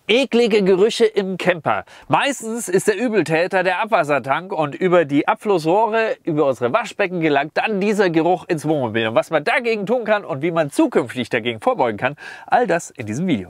Eklige Gerüche im Camper. Meistens ist der Übeltäter der Abwassertank und über die Abflussrohre, über unsere Waschbecken gelangt dann dieser Geruch ins Wohnmobil. Und was man dagegen tun kann und wie man zukünftig dagegen vorbeugen kann, all das in diesem Video.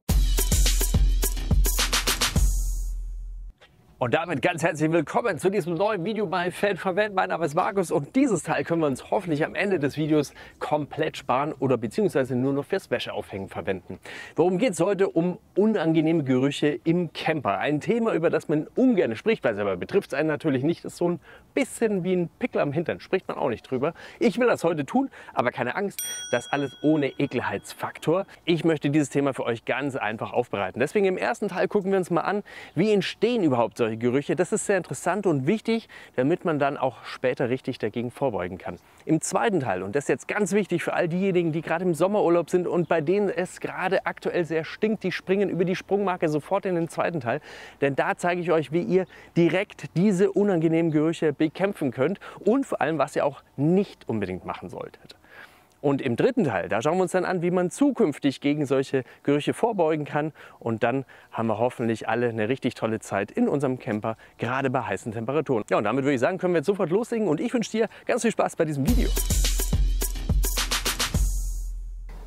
Und damit ganz herzlich willkommen zu diesem neuen Video bei Fan-Verwend. Mein Name ist Markus und dieses Teil können wir uns hoffentlich am Ende des Videos komplett sparen oder beziehungsweise nur noch fürs Wäscheaufhängen verwenden. Worum geht es heute? Um unangenehme Gerüche im Camper. Ein Thema, über das man ungern spricht, weil es aber betrifft es einen natürlich nicht. Das ist so ein bisschen wie ein Pickel am Hintern, spricht man auch nicht drüber. Ich will das heute tun, aber keine Angst, das alles ohne Ekelheitsfaktor. Ich möchte dieses Thema für euch ganz einfach aufbereiten. Deswegen im ersten Teil gucken wir uns mal an, wie entstehen überhaupt solche Gerüche. Das ist sehr interessant und wichtig, damit man dann auch später richtig dagegen vorbeugen kann. Im zweiten Teil, und das ist jetzt ganz wichtig für all diejenigen, die gerade im Sommerurlaub sind und bei denen es gerade aktuell sehr stinkt, die springen über die Sprungmarke sofort in den zweiten Teil, denn da zeige ich euch, wie ihr direkt diese unangenehmen Gerüche bekämpfen könnt und vor allem, was ihr auch nicht unbedingt machen solltet. Und im dritten Teil, da schauen wir uns dann an, wie man zukünftig gegen solche Gerüche vorbeugen kann. Und dann haben wir hoffentlich alle eine richtig tolle Zeit in unserem Camper, gerade bei heißen Temperaturen. Ja, und damit würde ich sagen, können wir jetzt sofort loslegen. Und ich wünsche dir ganz viel Spaß bei diesem Video.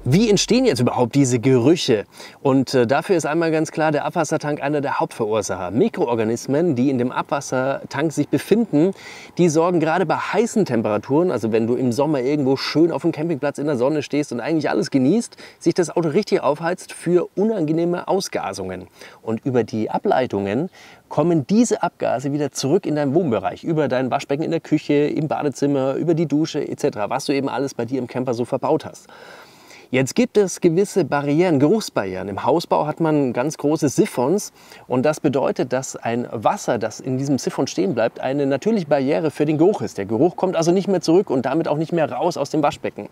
Wie entstehen jetzt überhaupt diese Gerüche? Und dafür ist einmal ganz klar der Abwassertank einer der Hauptverursacher. Mikroorganismen, die in dem Abwassertank sich befinden, die sorgen gerade bei heißen Temperaturen, also wenn du im Sommer irgendwo schön auf dem Campingplatz in der Sonne stehst und eigentlich alles genießt, sich das Auto richtig aufheizt, für unangenehme Ausgasungen. Und über die Ableitungen kommen diese Abgase wieder zurück in deinen Wohnbereich, über dein Waschbecken in der Küche, im Badezimmer, über die Dusche etc., was du eben alles bei dir im Camper so verbaut hast. Jetzt gibt es gewisse Barrieren, Geruchsbarrieren. Im Hausbau hat man ganz große Siphons und das bedeutet, dass ein Wasser, das in diesem Siphon stehen bleibt, eine natürliche Barriere für den Geruch ist. Der Geruch kommt also nicht mehr zurück und damit auch nicht mehr raus aus dem Waschbecken.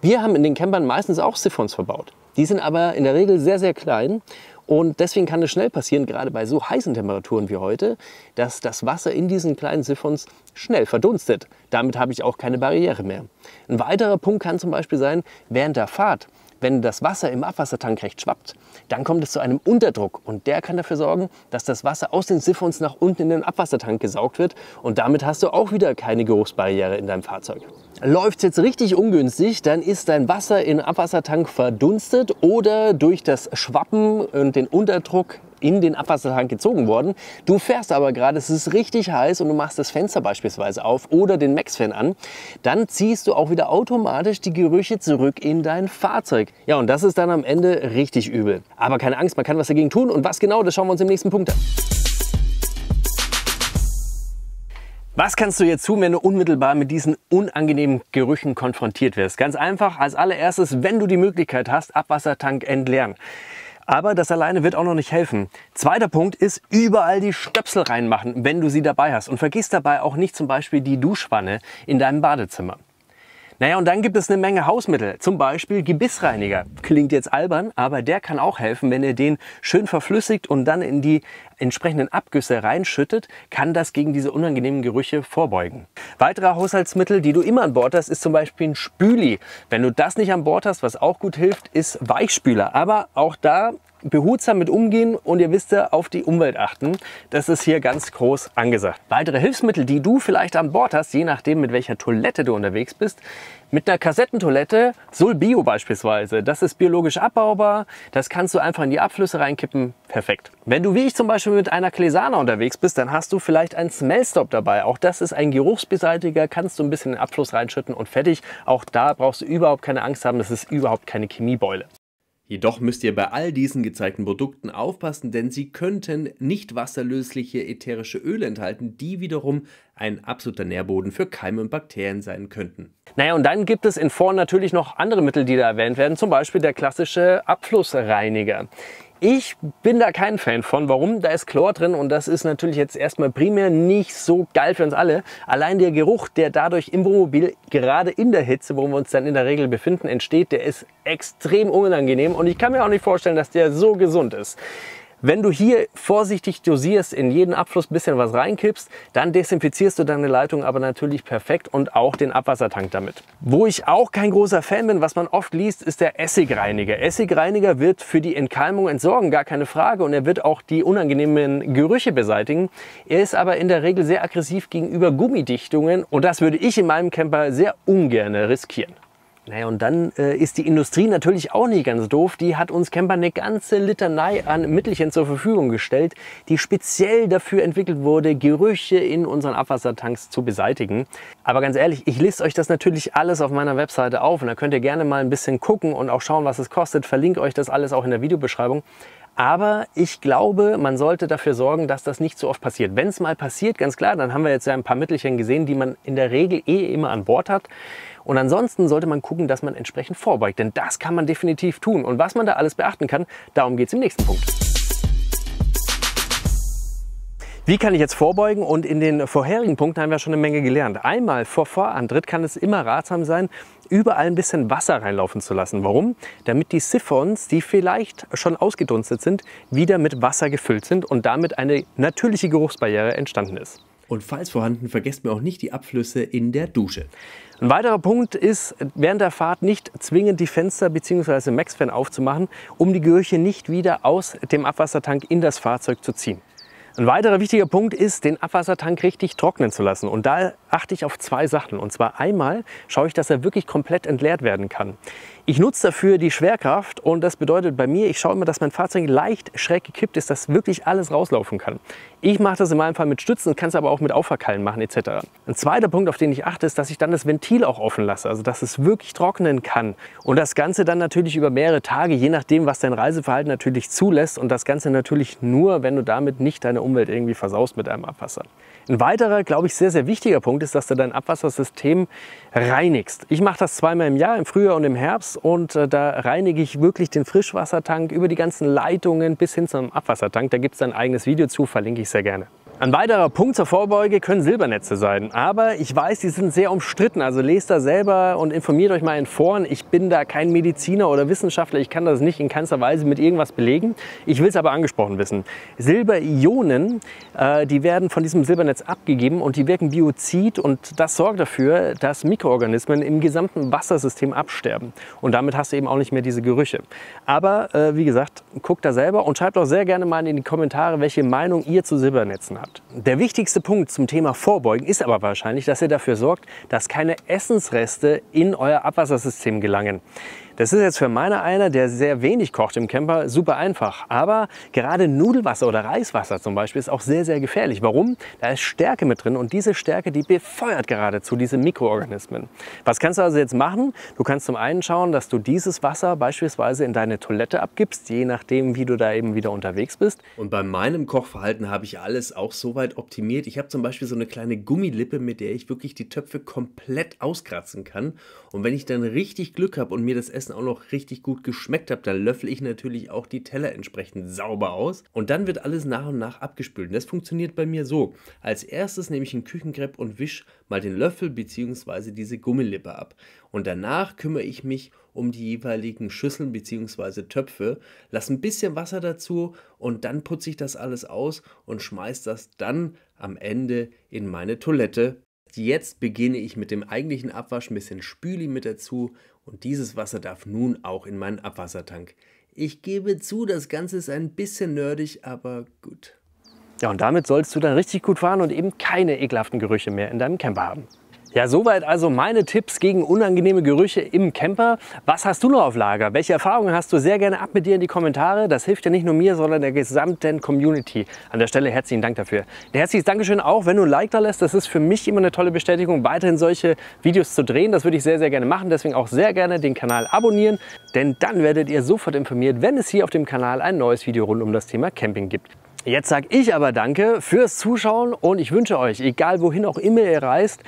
Wir haben in den Campern meistens auch Siphons verbaut. Die sind aber in der Regel sehr, sehr klein. Und deswegen kann es schnell passieren, gerade bei so heißen Temperaturen wie heute, dass das Wasser in diesen kleinen Siphons schnell verdunstet. Damit habe ich auch keine Barriere mehr. Ein weiterer Punkt kann zum Beispiel sein, während der Fahrt, wenn das Wasser im Abwassertank recht schwappt, dann kommt es zu einem Unterdruck und der kann dafür sorgen, dass das Wasser aus den Siphons nach unten in den Abwassertank gesaugt wird und damit hast du auch wieder keine Geruchsbarriere in deinem Fahrzeug. Läuft es jetzt richtig ungünstig, dann ist dein Wasser im Abwassertank verdunstet oder durch das Schwappen und den Unterdruck in den Abwassertank gezogen worden. Du fährst aber gerade, es ist richtig heiß und du machst das Fenster beispielsweise auf oder den Max-Fan an, dann ziehst du auch wieder automatisch die Gerüche zurück in dein Fahrzeug. Ja, und das ist dann am Ende richtig übel. Aber keine Angst, man kann was dagegen tun und was genau, das schauen wir uns im nächsten Punkt an. Was kannst du jetzt tun, wenn du unmittelbar mit diesen unangenehmen Gerüchen konfrontiert wirst? Ganz einfach, als allererstes, wenn du die Möglichkeit hast, Abwassertank entleeren. Aber das alleine wird auch noch nicht helfen. Zweiter Punkt ist, überall die Stöpsel reinmachen, wenn du sie dabei hast. Und vergiss dabei auch nicht zum Beispiel die Duschwanne in deinem Badezimmer. Naja, und dann gibt es eine Menge Hausmittel, zum Beispiel Gebissreiniger. Klingt jetzt albern, aber der kann auch helfen, wenn ihr den schön verflüssigt und dann in die entsprechenden Abgüsse reinschüttet, kann das gegen diese unangenehmen Gerüche vorbeugen. Weitere Haushaltsmittel, die du immer an Bord hast, ist zum Beispiel ein Spüli. Wenn du das nicht an Bord hast, was auch gut hilft, ist Weichspüler. Aber auch da behutsam mit umgehen und ihr wisst ja, auf die Umwelt achten. Das ist hier ganz groß angesagt. Weitere Hilfsmittel, die du vielleicht an Bord hast, je nachdem mit welcher Toilette du unterwegs bist. Mit einer Kassettentoilette, Sulbio beispielsweise, das ist biologisch abbaubar, das kannst du einfach in die Abflüsse reinkippen, perfekt. Wenn du wie ich zum Beispiel mit einer Klesana unterwegs bist, dann hast du vielleicht einen Smell-Stop dabei. Auch das ist ein Geruchsbeseitiger, kannst du ein bisschen in den Abfluss reinschütten und fertig. Auch da brauchst du überhaupt keine Angst haben, das ist überhaupt keine Chemiebeule. Jedoch müsst ihr bei all diesen gezeigten Produkten aufpassen, denn sie könnten nicht wasserlösliche ätherische Öle enthalten, die wiederum ein absoluter Nährboden für Keime und Bakterien sein könnten. Naja, und dann gibt es in Form natürlich noch andere Mittel, die da erwähnt werden, zum Beispiel der klassische Abflussreiniger. Ich bin da kein Fan von. Warum? Da ist Chlor drin und das ist natürlich jetzt erstmal primär nicht so geil für uns alle. Allein der Geruch, der dadurch im Wohnmobil gerade in der Hitze, wo wir uns dann in der Regel befinden, entsteht, der ist extrem unangenehm und ich kann mir auch nicht vorstellen, dass der so gesund ist. Wenn du hier vorsichtig dosierst, in jeden Abfluss ein bisschen was reinkippst, dann desinfizierst du deine Leitung aber natürlich perfekt und auch den Abwassertank damit. Wo ich auch kein großer Fan bin, was man oft liest, ist der Essigreiniger. Essigreiniger wird für die Entkeimung entsorgen, gar keine Frage, und er wird auch die unangenehmen Gerüche beseitigen. Er ist aber in der Regel sehr aggressiv gegenüber Gummidichtungen und das würde ich in meinem Camper sehr ungern riskieren. Naja, und dann ist die Industrie natürlich auch nicht ganz doof. Die hat uns Campern eine ganze Litanei an Mittelchen zur Verfügung gestellt, die speziell dafür entwickelt wurde, Gerüche in unseren Abwassertanks zu beseitigen. Aber ganz ehrlich, ich liste euch das natürlich alles auf meiner Webseite auf und da könnt ihr gerne mal ein bisschen gucken und auch schauen, was es kostet. Verlinke euch das alles auch in der Videobeschreibung. Aber ich glaube, man sollte dafür sorgen, dass das nicht so oft passiert. Wenn es mal passiert, ganz klar, dann haben wir jetzt ja ein paar Mittelchen gesehen, die man in der Regel immer an Bord hat. Und ansonsten sollte man gucken, dass man entsprechend vorbeugt, denn das kann man definitiv tun. Und was man da alles beachten kann, darum geht es im nächsten Punkt. Wie kann ich jetzt vorbeugen? Und in den vorherigen Punkten haben wir schon eine Menge gelernt. Einmal vor Vorantritt kann es immer ratsam sein, überall ein bisschen Wasser reinlaufen zu lassen. Warum? Damit die Siphons, die vielleicht schon ausgedunstet sind, wieder mit Wasser gefüllt sind und damit eine natürliche Geruchsbarriere entstanden ist. Und falls vorhanden, vergesst mir auch nicht die Abflüsse in der Dusche. Ein weiterer Punkt ist, während der Fahrt nicht zwingend die Fenster bzw. Max-Fan aufzumachen, um die Gerüche nicht wieder aus dem Abwassertank in das Fahrzeug zu ziehen. Ein weiterer wichtiger Punkt ist, den Abwassertank richtig trocknen zu lassen. Und da achte ich auf zwei Sachen. Und zwar einmal schaue ich, dass er wirklich komplett entleert werden kann. Ich nutze dafür die Schwerkraft und das bedeutet bei mir, ich schaue immer, dass mein Fahrzeug leicht schräg gekippt ist, dass wirklich alles rauslaufen kann. Ich mache das in meinem Fall mit Stützen, kann es aber auch mit Aufverkeilen machen etc. Ein zweiter Punkt, auf den ich achte, ist, dass ich dann das Ventil auch offen lasse, also dass es wirklich trocknen kann. Und das Ganze dann natürlich über mehrere Tage, je nachdem, was dein Reiseverhalten natürlich zulässt. Und das Ganze natürlich nur, wenn du damit nicht deine Umwelt irgendwie versaust mit deinem Abwasser. Ein weiterer, glaube ich, sehr, sehr wichtiger Punkt ist, dass du dein Abwassersystem reinigst. Ich mache das zweimal im Jahr, im Frühjahr und im Herbst, und da reinige ich wirklich den Frischwassertank über die ganzen Leitungen bis hin zum Abwassertank. Da gibt es ein eigenes Video zu, verlinke ich sehr gerne. Ein weiterer Punkt zur Vorbeuge können Silbernetze sein, aber ich weiß, die sind sehr umstritten, also lest da selber und informiert euch mal in Foren. Ich bin da kein Mediziner oder Wissenschaftler, ich kann das nicht in keinster Weise mit irgendwas belegen. Ich will es aber angesprochen wissen. Silberionen, die werden von diesem Silbernetz abgegeben und die wirken biozid und das sorgt dafür, dass Mikroorganismen im gesamten Wassersystem absterben und damit hast du eben auch nicht mehr diese Gerüche. Aber wie gesagt, guckt da selber und schreibt auch sehr gerne mal in die Kommentare, welche Meinung ihr zu Silbernetzen habt. Der wichtigste Punkt zum Thema Vorbeugen ist aber wahrscheinlich, dass ihr dafür sorgt, dass keine Essensreste in euer Abwassersystem gelangen. Das ist jetzt für einer, der sehr wenig kocht im Camper, super einfach. Aber gerade Nudelwasser oder Reiswasser zum Beispiel ist auch sehr, sehr gefährlich. Warum? Da ist Stärke mit drin und diese Stärke, die befeuert geradezu diese Mikroorganismen. Was kannst du also jetzt machen? Du kannst zum einen schauen, dass du dieses Wasser beispielsweise in deine Toilette abgibst, je nachdem, wie du da eben wieder unterwegs bist. Und bei meinem Kochverhalten habe ich alles auch so weit optimiert. Ich habe zum Beispiel so eine kleine Gummilippe, mit der ich wirklich die Töpfe komplett auskratzen kann. Und wenn ich dann richtig Glück habe und mir das Essen auch noch richtig gut geschmeckt habe, dann löffle ich natürlich auch die Teller entsprechend sauber aus und dann wird alles nach und nach abgespült. Und das funktioniert bei mir so. Als erstes nehme ich einen Küchenkrepp und wische mal den Löffel bzw. diese Gummilippe ab. Und danach kümmere ich mich um die jeweiligen Schüsseln bzw. Töpfe, lasse ein bisschen Wasser dazu und dann putze ich das alles aus und schmeiße das dann am Ende in meine Toilette. Jetzt beginne ich mit dem eigentlichen Abwasch, ein bisschen Spüli mit dazu und dieses Wasser darf nun auch in meinen Abwassertank. Ich gebe zu, das Ganze ist ein bisschen nerdig, aber gut. Ja, und damit sollst du dann richtig gut fahren und eben keine ekelhaften Gerüche mehr in deinem Camper haben. Ja, soweit also meine Tipps gegen unangenehme Gerüche im Camper. Was hast du noch auf Lager? Welche Erfahrungen hast du? Sehr gerne ab mit dir in die Kommentare. Das hilft ja nicht nur mir, sondern der gesamten Community. An der Stelle herzlichen Dank dafür. Ein herzliches Dankeschön auch, wenn du ein Like da lässt. Das ist für mich immer eine tolle Bestätigung, weiterhin solche Videos zu drehen. Das würde ich sehr, sehr gerne machen. Deswegen auch sehr gerne den Kanal abonnieren, denn dann werdet ihr sofort informiert, wenn es hier auf dem Kanal ein neues Video rund um das Thema Camping gibt. Jetzt sage ich aber danke fürs Zuschauen und ich wünsche euch, egal wohin auch immer ihr reist,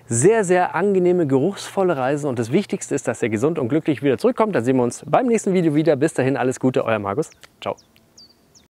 sehr, sehr angenehme, geruchsvolle Reisen und das Wichtigste ist, dass ihr gesund und glücklich wieder zurückkommt. Dann sehen wir uns beim nächsten Video wieder. Bis dahin alles Gute, euer Markus. Ciao.